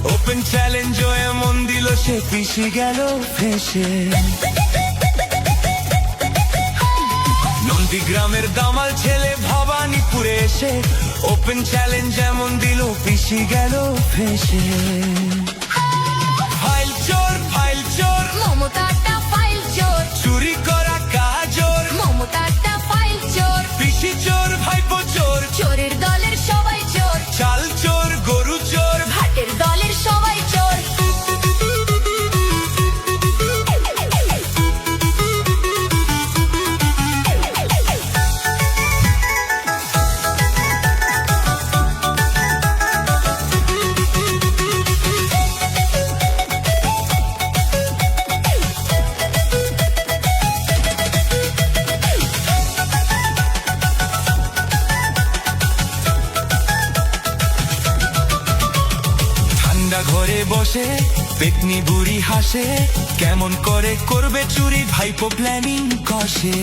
Open challenge এমন দিল সে পিছি গেল ফেসে। নন্দীগ্রামের দামাল ছেলে ভবানীপুরে এসে ওপেন চ্যালেঞ্জ এমন দিল পিছি গেল ফেসে। ফাইল চোর মমতাটা ফাইল চোর, চুরি করা কাজোর, মমতাটা ফাইল চোর, পিসি চোর ভাইপো চোর, চোরের দলের সবাই চোর, চাল চোর গরু চোর, ভাটের দলের সবাই চোর। ঠান্ডা ঘরে বসে পেতনি বুড়ি হাসে, কেমন করে করবে চুরি ভাইপো প্ল্যানিং কষে।